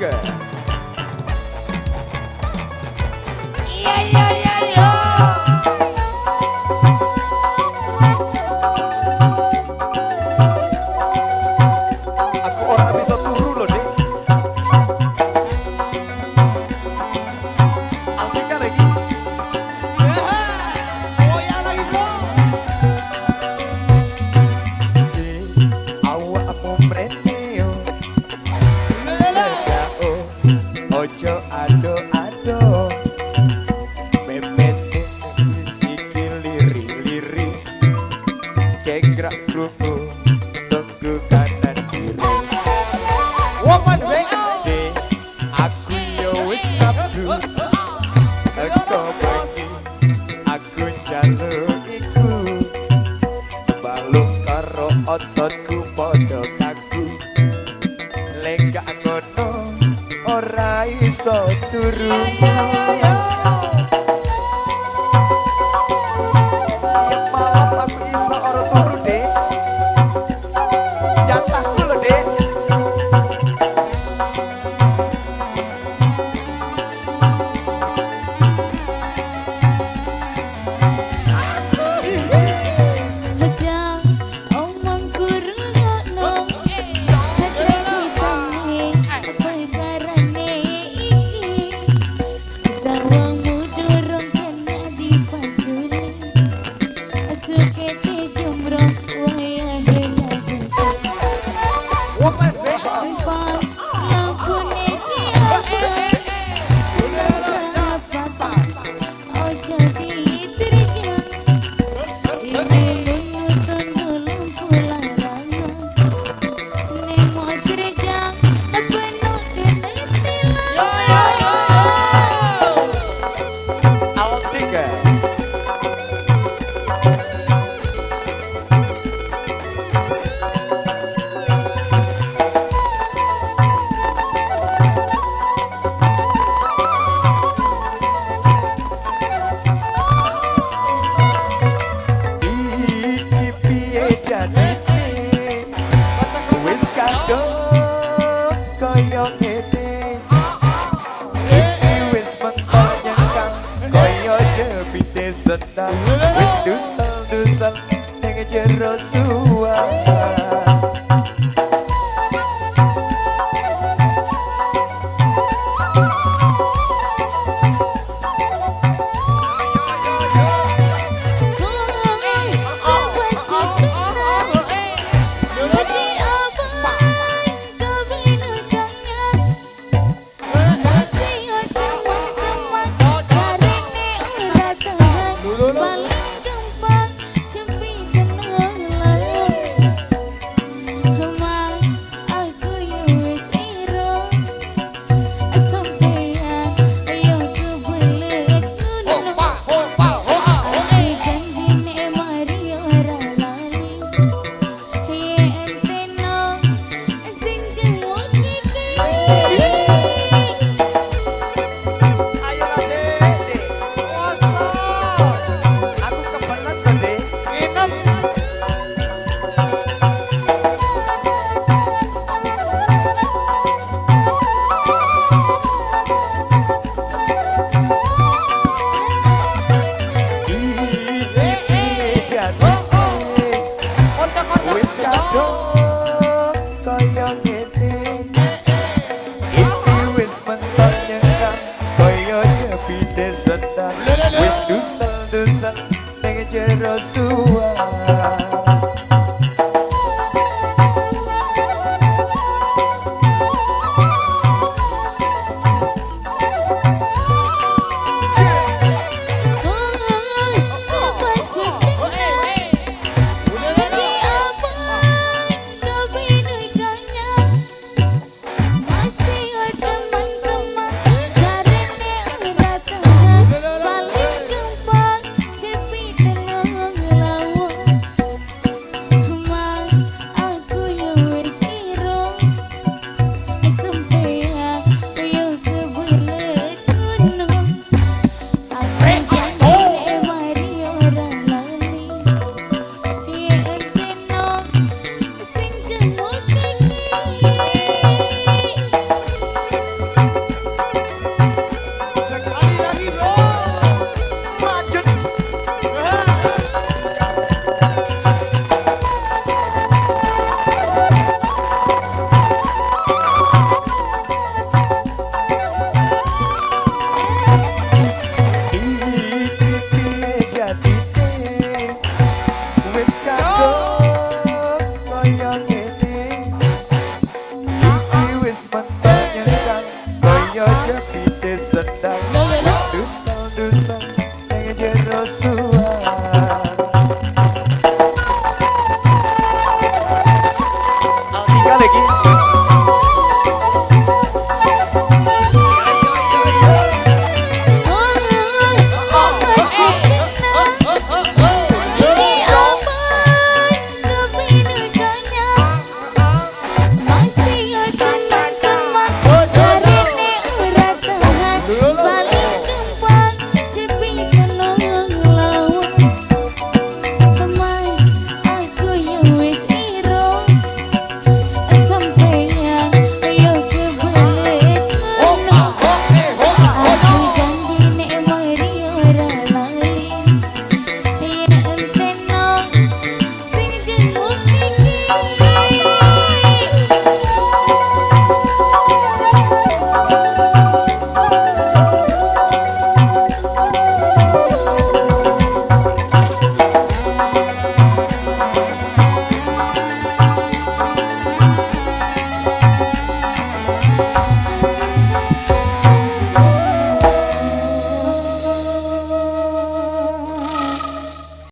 tiga. Iya iya iya iya. Aku orang bisa turu loh deh. Altika lagi. Goyang lagi bro. Awak apa mreteo. Legao. Ojo ado ado. Bebet iki liri-liri. Cengkrak kruku. Tunggu kanan kiri. Woman WA. Dek, aku yo wis nafsu. Engko bengi aku njaluk iku. Balung karo ototku padha kaku. Lek gak ngono ora iso turu. Maaf aku iso ora turu, Dek. Jatahku lho, Dek. Hejang omong kurungno hajrane perkarane sawangmu durung kena dipancuri asukete jumroh wayahe lagu Woman WA. Rifan lampune siapa ojo diterima Altika. Iki piye jadine? Wis kadung kaya ngene. Iki wis mentok nyengkang kaya jepite senang. Wis dusel-dusel ning jero